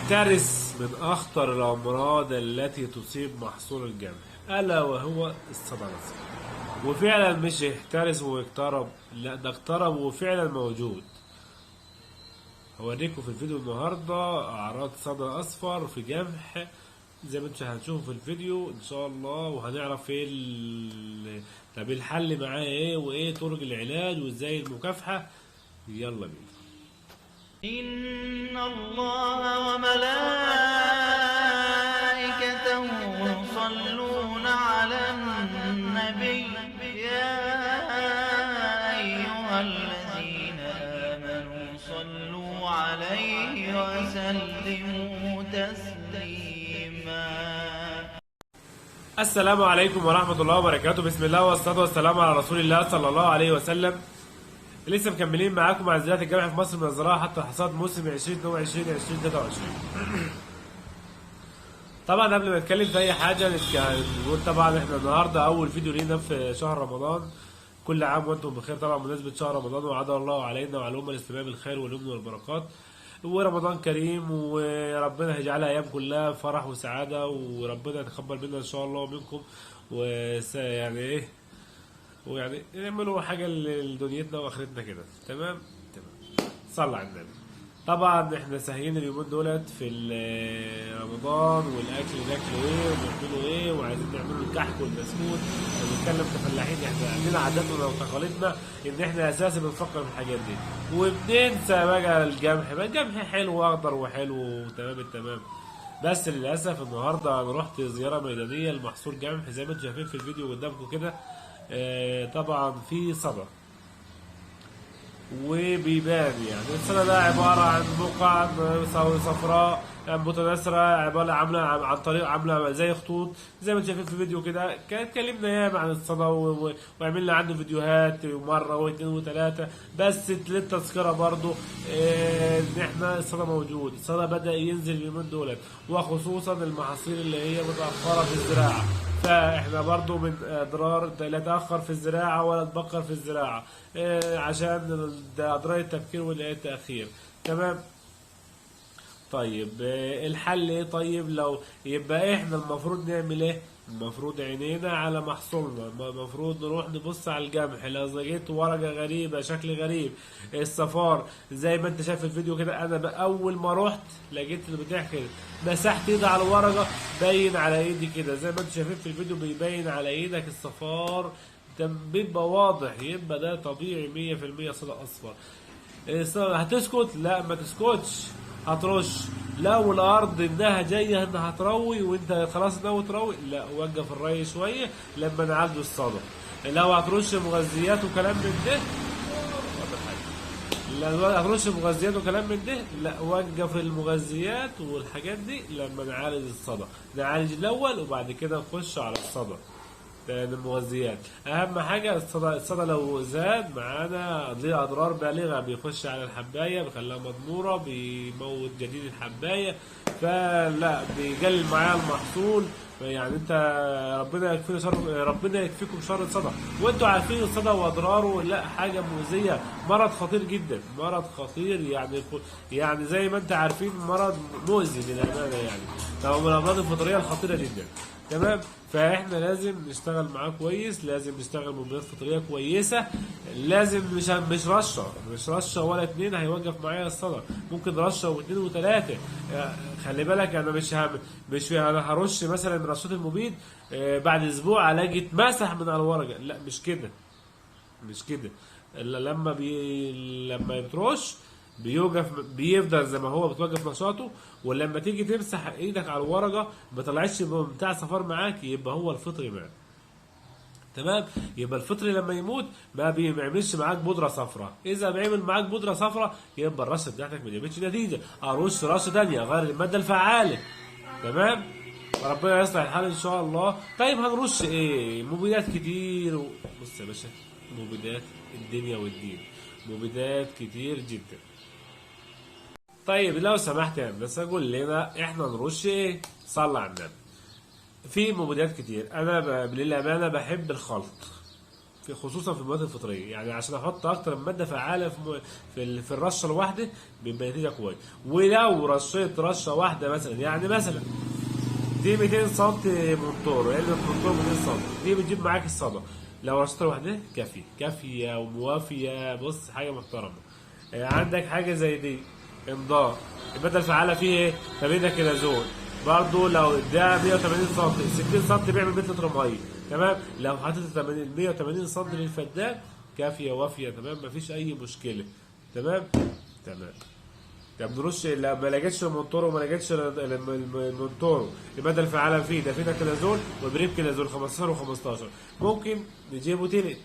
بيحترس من أخطر الأمراض التي تصيب محصول القمح، ألا وهو الصدى الأصفر. وفعلا مش يحترس ويقترب، لا ده اقترب وفعلا موجود. هوريكم في الفيديو النهاردة أعراض صدى أصفر في قمح زي ما انتم هتشوفوا في الفيديو إن شاء الله، وهنعرف ايه طب الحل معاه ايه، وايه طرق العلاج، وازاي المكافحة. يلا بينا. إن الله وملائكته يصلون على النبي يا أيها الذين آمنوا صلوا عليه وسلموا تسليما. السلام عليكم ورحمة الله وبركاته. بسم الله والصلاة والسلام على رسول الله صلى الله عليه وسلم. لسه مكملين معاكم مع زراعة القمح في مصر من الزراعة حتى حصاد موسم 2022 2023. طبعا قبل ما نتكلم في أي حاجة نقول طبعا احنا النهارده أول فيديو لينا في شهر رمضان. كل عام وانتم بخير طبعا بمناسبة شهر رمضان، وعاد الله علينا وعلى الأمة الإسلامية بالخير واليمن والبركات، ورمضان كريم وربنا يجعلها أيام كلها فرح وسعادة، وربنا يتقبل منا إن شاء الله ومنكم، يعني إيه، ويعني نعملوا حاجة لدنيتنا وآخرتنا كده. تمام. صلى على النبي. طبعا احنا ساهيين اليومين دولت في رمضان، والاكل ناكله ايه ونعمله ايه، وعايزين نعمله الكحك والبسكوت ونتكلم كفلاحين. احنا عندنا عاداتنا وتقاليدنا ان احنا اساسا بنفكر في الحاجات دي، وبننسى بقى القمح. بقى القمح حلو واخضر وحلو وتمام التمام، بس للاسف النهارده انا رحت زياره ميدانيه لمحصول قمح زي ما انتم شايفين في الفيديو قدامكم كده. طبعا في صدى وبيبان، يعني الصدى ده عبارة عن بقع صفراء متناثرة، عبارة عاملة عن طريق عاملة زي خطوط زي ما انتم شايفين في الفيديو كده. اتكلمنا ياما عن الصدى وعملنا عنه فيديوهات مرة واثنين وثلاثة، بس للتذكرة برضو ان احنا الصدى موجود. الصدى بدأ ينزل اليومين دولت، وخصوصا المحاصيل اللي هي متأخرة في الزراعة، فاحنا برضو من اضرار لا تأخر في الزراعة ولا تبكر في الزراعة، عشان ده اضرار التبكير والتأخير. تمام. طيب الحل ايه؟ طيب لو يبقى احنا المفروض نعمل ايه؟ المفروض عينينا على محصولنا، المفروض نروح نبص على القمح. لو لقيت ورقة غريبة شكل غريب، الصفار زي ما انت شايف في الفيديو كده، انا اول ما رحت لقيت البتاع كده، مسحت ايدي على الورقة باين على ايدي كده زي ما انت شايفين في الفيديو، بيبين على ايدك الصفار ده بيبقى واضح، يبقى ده طبيعي 100% صدى اصفر. هتسكت؟ لا ما تسكتش، هترش. لو الارض انها جايه انها تروي وانت خلاص ناوي تروي، لا وقف الري شويه لما نعالجوا الصدى. لو هترش مغذيات وكلام من ده، لو هترش مغذيات وكلام من ده، لا وقف المغذيات والحاجات دي لما نعالج الصدى. نعالج الاول وبعد كده نخش على الصدى. المغذيات اهم حاجه. الصدى لو زاد معانا ليه اضرار بالغه، بيخش على الحبايه بيخليها مضموره، بيموت جديد الحبايه، فلا بيقلل معايا المحصول. يعني انت ربنا يكفينا شر، ربنا يكفيكم شر الصدى. وانتوا عارفين الصدى واضراره، لا حاجه مؤذيه، مرض خطير جدا، مرض خطير يعني زي ما انت عارفين مرض مؤذي للامانه، يعني ده من الامراض الفطريه الخطيره جدا. تمام. فاحنا لازم نشتغل معاه كويس، لازم نشتغل مبيدات فطريه كويسه، لازم مش رشه ولا اتنين هيوقف معايا الصدى، ممكن رشه واثنين وثلاثه. خلي بالك انا انا هرش مثلا من رشات المبيد، بعد اسبوع الاقي اتمسح من على الورقه، لا مش كده. لما بترش بيفضل زي ما هو، بتوقف نشاطه، ولما تيجي تمسح ايدك على الورقه ما طلعتش بتاع صفار معاك، يبقى هو الفطري معاك. تمام. يبقى الفطري لما يموت ما بيعملش معاك بودره صفراء، اذا بيعمل معاك بودره صفراء يبقى الرشه بتاعتك ما جابتش نتيجه، ارش رشه ثانيه غير الماده الفعاله. تمام. ربنا يصلح الحال ان شاء الله. طيب هنرش ايه؟ مبيدات كتير بص يا باشا، مبيدات الدنيا والدين، مبيدات كتير جدا. طيب لو سمحت يا هندسه قول لنا احنا نرش ايه؟ صلى على النبي. في مبيدات كتير، انا للامانه بحب الخلط، خصوصا في المواد الفطريه، يعني عشان احط اكتر من ماده فعاله في الرشه الواحده بيبقى نتيجه كويس. ولو رشيت رشه واحده مثلا، يعني مثلا دي 200 سم مونتورو، علبه مونتورو 200 سم، دي بتجيب معاك الصدى. لو رشيتها لوحدها كافيه وموافيه، بص حاجه محترمه. عندك حاجه زي دي انذار، الماده الفعاله فيه ايه؟ فابيناكلازول، برضه لو ده 180 سم 60 سم بيعمل 100 لتر ميه، تمام. لو حطيت 180 سم للفدان كافيه وافيه، تمام، مفيش اي مشكله، تمام. طب نرش، لا ما لقيتش المونتورو وما لقيتش المونتورو، الماده الفعاله فيه ده فيناكلازول وبريمكلازول 15 و15، ممكن نجيبه تلت.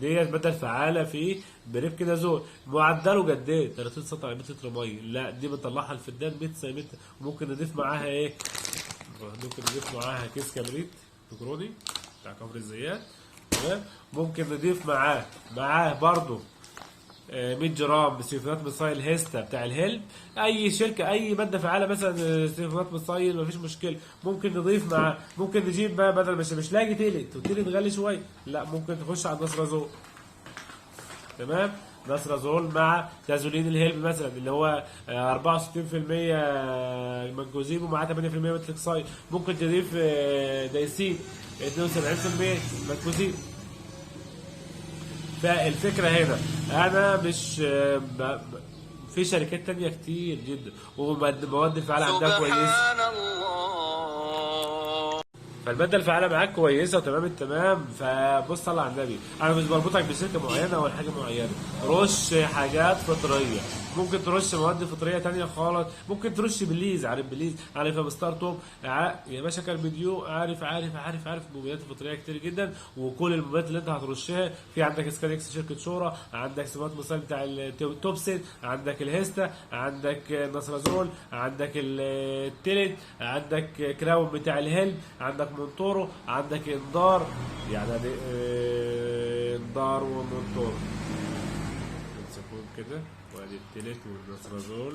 دي الماده الفعاله فيه بريمكلازول، معدله قد ايه؟ 30 سم على 100 لتر ميه. لا دي بنطلعها الفدان 100 سم. ممكن نضيف معاها ايه؟ ممكن نضيف معاها كيس كبريت بكروني بتاع كفر الزيات، تمام. ممكن نضيف معاه برضه 100 جرام سيليكونات ميثايل هيستا بتاع الهلب. اي شركه اي ماده فعاله مثلا سيليكونات ميثايل مفيش مشكله، ممكن نضيف مع، ممكن نجيب بقى بدل مش لاقي تيلت والتيلت غالي شويه، لا ممكن تخش على النصرازول، تمام. نصرازول مع تازولين الهلب مثلا اللي هو 64% منكوزيب ومعاه 8% متلكسايد، ممكن تضيف دايسين 72% منكوزيب. فالفكرة هنا أنا مش في شركات تانية كتير جدا ومواد الفعالة عندها كويسة، فالمادة الفعالة معاك كويسة وتمام التمام. فبص صل على النبي، أنا مش بربطك بشركة معينة ولا حاجة معينة، رش حاجات فطرية، ممكن ترش مواد فطرية تانية خالص، ممكن ترش بليز، عارف بليز، عارف يا ستار توب يا باشا كان فيديو، عارف مبيدات فطرية كتير جدا. وكل المبيدات اللي انت هترشها في عندك سكانكس شركة شورى، عندك سمات مثال بتاع التوبسين، عندك الهيستا، عندك نصرازول، عندك التيلت، عندك كراون بتاع الهلب، عندك مونتورو، عندك انذار، يعني انذار ومونتورو كده، وادي التلت والنصرازول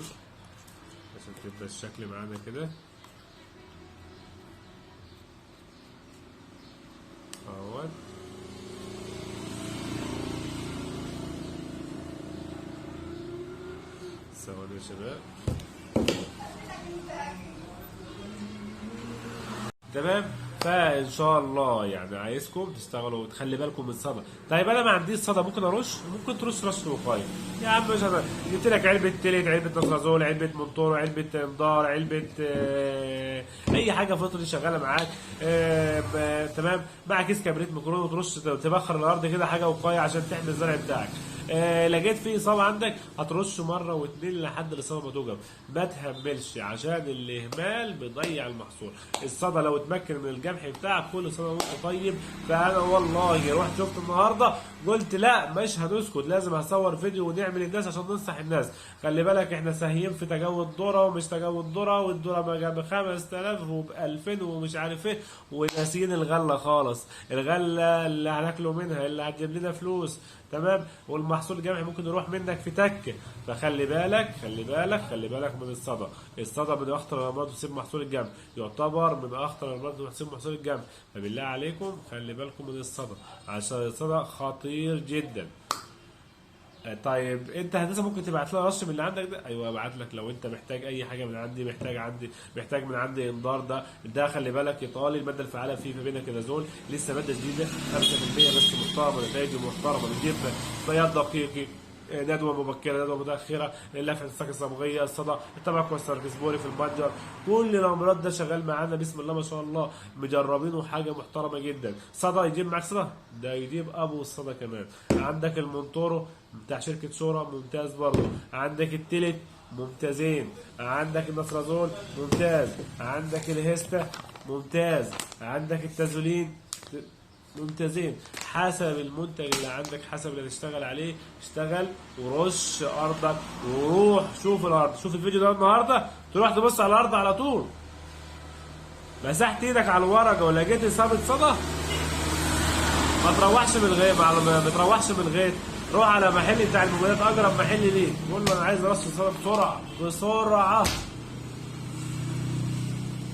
عشان تبقى الشكل معانا كده اهوت. ثواني يا شباب، تمام. فان شاء الله يعني عايزكم تشتغلوا وتخلي بالكم من الصدى. طيب انا ما عنديش صدى، ممكن ارش؟ ممكن ترش رشه وقايه يا عم. مش انا جبت لك علبه تلت، علبه نصرازول، علبه مونتورو، علبه انذار، علبه اي حاجه فطري شغاله معاك، تمام، مع كيس كبريت ميكرون، وترش تبخر الارض كده حاجه وقايه عشان تحمي الزرع بتاعك. لقيت فيه اصابه عندك هترشه مره واثنين لحد الاصابه ما توجب، ما تهملش عشان الاهمال بيضيع المحصول. الصدى لو اتمكن من الجمح بتاعك كل سنه وانت طيب. فانا والله رحت شفت النهارده قلت لا مش هنسكت، لازم هصور فيديو ونعمل الناس عشان ننصح الناس. خلي بالك احنا ساهيين في تجاوز ذره ومش تجاوز ذره، والذره بقى ب 5000 وب 2000 ومش عارف ايه، وناسيين الغله خالص، الغله اللي هناكله منها اللي هتجيب لنا فلوس، تمام. والمحصول الجمعي ممكن يروح منك في تكه. فخلي بالك من الصدى. الصدى من اخطر الامراض تصيب محصول الجمع، يعتبر من اخطر الامراض تصيب محصول الجمع. فبالله عليكم خلي بالكم من الصدى عشان الصدى خطير جدا. طيب انت هندسه ممكن تبعت لنا رش من اللي عندك ده؟ ايوه ابعت لك. لو انت محتاج اي حاجه من عندي، محتاج من عندي انذار، ده خلي بالك ايطالي، الماده الفعاله فيه فابيناكلازول، لسه ماده جديده 5% بس محترمه، نتائج محترمه، بتجيب بياض دقيقي، ندوه مبكره، ندوه متاخره، لفه الساق الصبغيه، الصدى، التبك والسركسبوري في البنجر، كل الامراض ده شغال معانا بسم الله ما شاء الله، مجربينه حاجه محترمه جدا. صدى يجيب معاك صدى، ده يجيب ابو الصدى كمان. عندك المونتورو بتاع شركه شورى ممتاز برضه، عندك التلت ممتازين، عندك النصرازول ممتاز، عندك الهيستا ممتاز، عندك التازولين ممتازين. حسب المنتج اللي عندك، حسب اللي تشتغل عليه، اشتغل ورش ارضك وروح شوف الارض. شوف الفيديو ده النهارده تروح تبص على الارض على طول. مسحت ايدك على الورقه ولقيت اصابه صدى، ما تروحش من الغيط، ما تروحش من الغيط، روح على محل بتاع الموبايلات، اقرب محل ليك، قول له انا عايز رش صدى بسرعه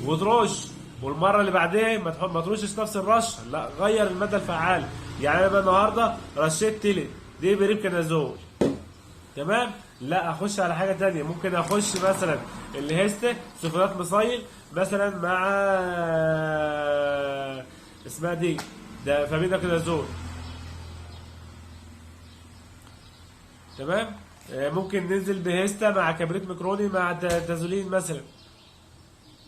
وترش. والمره اللي بعدها ما ترشش نفس الرش، لا غير الماده الفعاله، يعني انا النهارده رشيت تيلي دي بريبكانازول، تمام. لا اخش على حاجه تانية، ممكن اخش مثلا الهيست سلفونات مصيل مثلا مع اسمها دي ده فاميداكلازول، تمام. ممكن ننزل بهيستا مع كبريت ميكروني مع تازولين مثلا،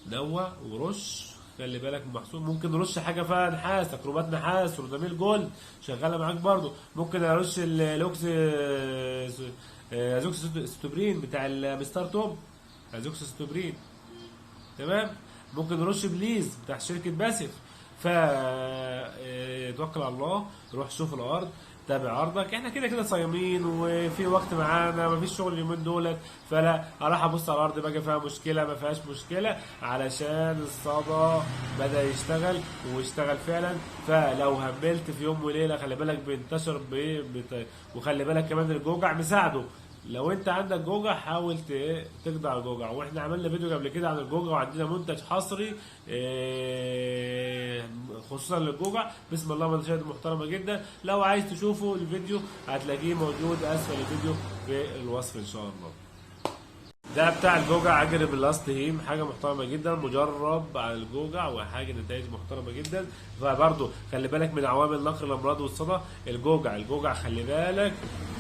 دوا ورش. خلي بالك من المحصول. ممكن نرش حاجه فيها نحاس، اكروبات نحاس، روداميل جولد شغاله معاك برضو. ممكن ارش الاوكس ازوكس ستوبرين بتاع المستار توب، ازوكس ستوبرين، تمام. ممكن نرش بليز بتاع شركه باسف. ف توكل على الله، روح شوف الارض، تابع عرضك. احنا كده كده صايمين وفي وقت معانا، مفيش شغل اليومين دولت، فلا اروح ابص على الارض بقى فيها مشكله ما فيهاش مشكله، علشان الصدى بدا يشتغل ويشتغل فعلا. فلو هملت في يوم وليله خلي بالك بينتشر وخلي بالك كمان الجوجع مساعده. لو انت عندك جوجع حاول تقضي على الجوجع، واحنا عملنا فيديو قبل كده عن الجوجع وعندنا منتج حصري خصوصا للجوجع، بسم الله ما شاء الله، محترمه جدا. لو عايز تشوفوا الفيديو هتلاقيه موجود اسفل الفيديو في الوصف ان شاء الله. ده بتاع الجوجع اجرب اللاست هيم، حاجه محترمه جدا، مجرب على الجوجع وحاجه نتائج محترمه جدا. فبرضه خلي بالك من عوامل نقل الامراض والصدى. الجوجع خلي بالك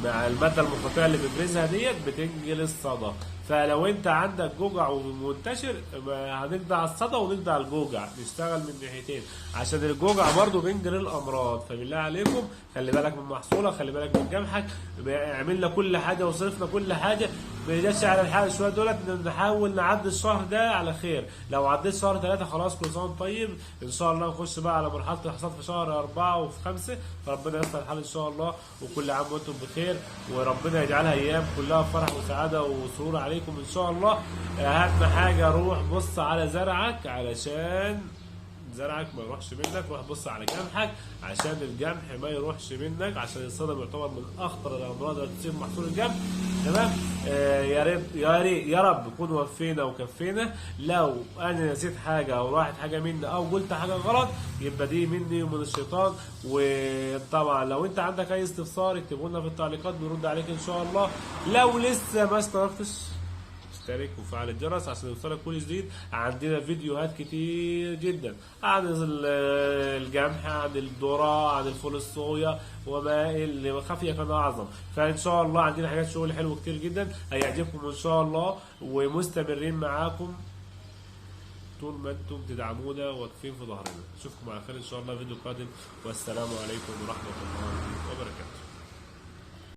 مع الماده المخاطره اللي بتفرزها ديت بتنقل الصدى. فلو انت عندك جوجع ومنتشر هنقضي على الصدى ونقضي على الجوجع، نشتغل من ناحيتين عشان الجوجع برضه بينقل الامراض. فبالله عليكم خلي بالك من محصولك، خلي بالك من جمحك. عملنا كل حاجه وصرفنا كل حاجه، ما جاتش على الحال شويه دولت. نحاول نعدي الشهر ده على خير. لو عديت شهر 3 خلاص كل سنه وانت طيب. ان شاء الله نخش بقى على مرحله الحصاد في شهر 4 وفي 5، فربنا ييسر الحال ان شاء الله. وكل عام وانتم بخير، وربنا يجعلها ايام كلها فرح وسعاده وسرور عليكم ان شاء الله. اهم حاجه روح بص على زرعك علشان زرعك ما يروحش منك، روح بص على جمحك عشان الجمح ما يروحش منك، عشان الصدى يعتبر من اخطر الامراض اللي تصيب محصول الجمح، تمام. يا رب نكون وفينا وكفينا. لو انا نسيت حاجه او راحت حاجه مني او قلت حاجه غلط يبقى دي مني ومن الشيطان. وطبعا لو انت عندك اي استفسار اكتبوا لنا في التعليقات بنرد عليك ان شاء الله. لو لسه ما اشتركتش اشترك وفعل الجرس عشان يوصلك كل جديد. عندنا فيديوهات كتير جدا عن الجمح، عن الذرة، عن الفول الصويا، وما اللي خفي كان اعظم. فان شاء الله عندنا حاجات شغل حلو كتير جدا هيعجبكم ان شاء الله، ومستمرين معاكم طول ما انتم تدعمونا واقفين في ظهرنا. اشوفكم على خير ان شاء الله فيديو قادم، والسلام عليكم ورحمه الله وبركاته.